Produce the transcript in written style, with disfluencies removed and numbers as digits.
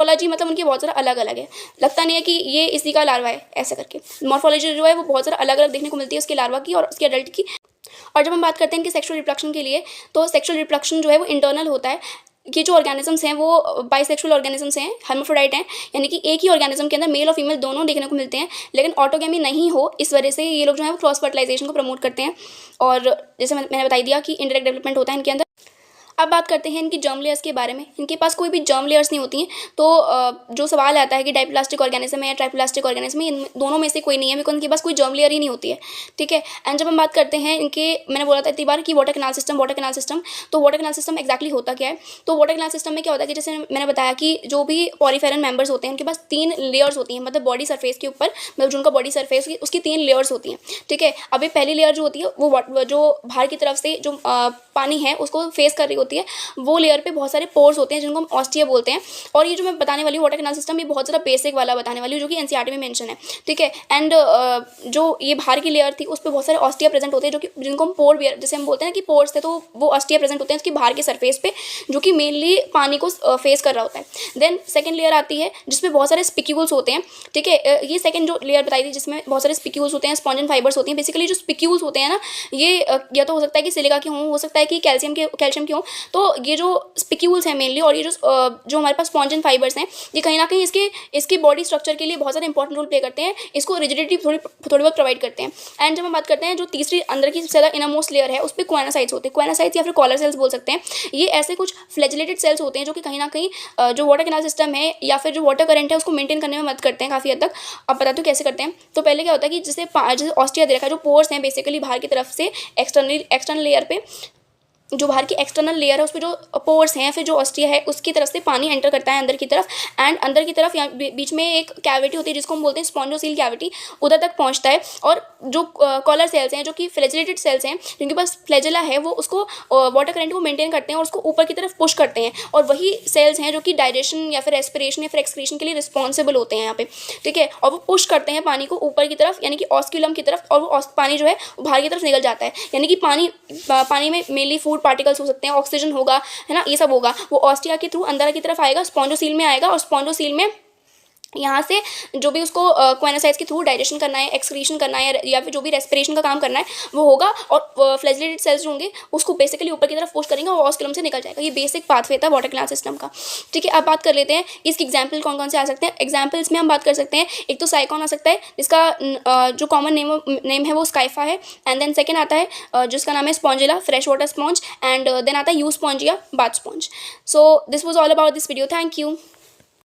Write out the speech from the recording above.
Morphology मतलब उनकी बहुत ज़्यादा अलग अलग है, लगता नहीं है कि ये इसी का लार्वा है ऐसा करके। मॉर्फोलॉजी जो है वो बहुत ज़्यादा अलग अलग देखने को मिलती है उसके लार्वा की और उसके अडल्ट की। और जब हम बात करते हैं कि सेक्सुअल रिप्रोडक्शन के लिए, तो सेक्सुअल रिप्रोडक्शन जो है वो इंटरनल होता है। ये जो ऑर्गेनिजम्स हैं वो बाइसेक्सुअल ऑर्गेनिजम्स हैं, हर्माफ्रोडाइट हैं, यानी कि एक ही ऑर्गेनिज्म के अंदर मेल और फीमेल दोनों देखने को मिलते हैं, लेकिन ऑटोगेमी नहीं हो, इस वजह से ये लोग जो है वो क्रॉस फर्टिलाइजेशन को प्रमोट करते हैं। और जैसे मैंने बता दिया कि इनडायरेक्ट डेवलपमेंट होता है इनके अंदर। अब बात करते हैं इनकी जर्म लेयर्स के बारे में। इनके पास कोई भी जर्म लेयर्स नहीं होती हैं, तो जो सवाल आता है कि डाइप्लास्टिक ऑर्गेनिज्म है या ट्राइप्लास्टिक ऑर्गेनिज्म है, इन दोनों में से कोई नहीं है, बिकॉज इनके पास कोई जर्म लेयर ही नहीं होती है, ठीक है। एंड जब हम बात करते हैं इनके, मैंने बोला था इतनी बार कि वाटर कैनाल सिस्टम, तो वाटर कैनाल सिस्टम एक्जैक्टली होता क्या है। तो वाटर कैनाल सिस्टम में क्या होता है कि जैसे मैंने बताया कि जो भी पॉलीफेरन मेंबर्स होते हैं उनके पास 3 लेयर्स होती हैं, मतलब बॉडी सरफेस के ऊपर, मतलब जो उनका बॉडी सरफेस उसकी 3 लेयर्स होती हैं, ठीक है। अभी पहली लेयर जो होती है वो जो बाहर की तरफ से जो पानी है उसको फेस कर रही होती है, वो लेयर पे बहुत सारे पोर्स होते हैं जिनको हम ऑस्टिया बोलते हैं। और ये जो मैं बताने वाली हूँ वाटर कैनाल सिस्टम, ये बहुत ज़्यादा बेसिक वाला बताने वाली हूँ जो कि एनसीईआरटी में मेंशन है, ठीक है। एंड जो ये बाहर की लेयर थी उस पर बहुत सारे ऑस्टिया प्रेजेंट होते हैं, जो कि जिनको हम पोर बियर, जैसे हम बोलते हैं ना कि पोर्स थे, तो वो ऑस्टिया प्रेजेंट होते हैं उसकी बाहर के सरफेस पे, जो कि मेनली पानी को फेस कर रहा होता है। देन सेकेंड लेयर आती है जिसमें बहुत सारे स्पिक्यूल्स होते हैं, ठीक है। ये सेकेंड जो लेयर बताई थी जिसमें बहुत सारे स्पिक्यूल्स होते हैं, स्पॉन्जन फाइबर्स होती हैं। बेसिकली जो स्पिक्यूल्स होते हैं ना, ये या तो हो सकता है कि सिलिका के हों, हो सकता है कि कैल्शियम के हों। तो ये जो स्पिक्यूल्स हैं मेनली, और ये जो हमारे पास स्पॉन्जन फाइबर्स हैं, ये कहीं ना कहीं इसकी बॉडी स्ट्रक्चर के लिए बहुत ज़्यादा इंपॉर्टेंट रोल प्ले करते हैं, इसको रिजिडिटी थोड़ी बहुत प्रोवाइड करते हैं। एंड जब हम बात करते हैं जो तीसरी अंदर की सबसे ज़्यादा इनरमोस्ट लेयर है, उस पर क्वानासाइट्स होते हैं, क्वानासाइट्स या फिर कॉलर सेल्स बोल सकते हैं। ये ऐसे कुछ फ्लैजिलेटेड सेल्स होते हैं जो कि कहीं ना कहीं जो वाटर कैनाल सिस्टम है या फिर जो वाटर करंट है उसको मेंटेन करने में मदद करते हैं काफ़ी हद तक। अब बताते हो कैसे करते हैं। तो पहले क्या होता है कि जैसे ऑस्टिया दे रखा है, जो पोर्स हैं बेसिकली बाहर की तरफ से एक्सटर्नल लेयर पे, जो बाहर की एक्सटर्नल लेयर है उस पर जो पोर्स हैं, फिर जो ऑस्टिया है उसकी तरफ से पानी एंटर करता है अंदर की तरफ, एंड अंदर की तरफ बीच में एक कैविटी होती है जिसको हम बोलते हैं स्पॉन्जोसील कैविटी, उधर तक पहुंचता है। और जो कॉलर सेल्स हैं जो कि फ्लैजिलेटेड सेल्स हैं, जिनके पास फ्लैजिला है, वो उसको वाटर करंट को मेंटेन करते हैं और उसको ऊपर की तरफ पुश करते हैं। और वही सेल्स हैं जो कि डाइजेशन या फिर रेस्पिरेशन या फिर एक्सक्रीशन के लिए रिस्पॉन्सिबल होते हैं यहाँ पे, ठीक है। और वो पुश करते हैं पानी को ऊपर की तरफ, यानी कि ऑस्क्यूलम की तरफ, और वो पानी जो है वो बाहर की तरफ निकल जाता है। यानी कि पानी में मेनली फूड पार्टिकल्स हो सकते हैं, ऑक्सीजन होगा, है ना, ये सब होगा, वो ऑस्टिया के थ्रू अंदर की तरफ आएगा, स्पॉन्जोसील में आएगा, और स्पॉन्जोसील में यहाँ से जो भी उसको क्वानासाइट्स के थ्रू डाइजेशन करना है, एक्सक्रीशन करना है, या फिर जो भी रेस्पिरेशन का काम करना है वो होगा, और फ्लैजिलेटेड सेल्स जो होंगे उसको बेसिकली ऊपर की तरफ पुश करेंगे और ऑस्क्यूलम से निकल जाएगा। ये बेसिक पाथवे था वाटर कैनाल सिस्टम का, ठीक है। अब बात कर लेते हैं इसके एग्जाम्पल कौन कौन से आ सकते हैं। एग्जाम्पल्स में हम बात कर सकते हैं, एक तो साइकॉन आ सकता है जिसका जो कॉमन नेम है वो स्काइफा है। एंड देन सेकेंड आता है जिसका नाम है spongilla, fresh water sponge. And then आता है euspongia, bath sponge. So this was all about this video. Thank you.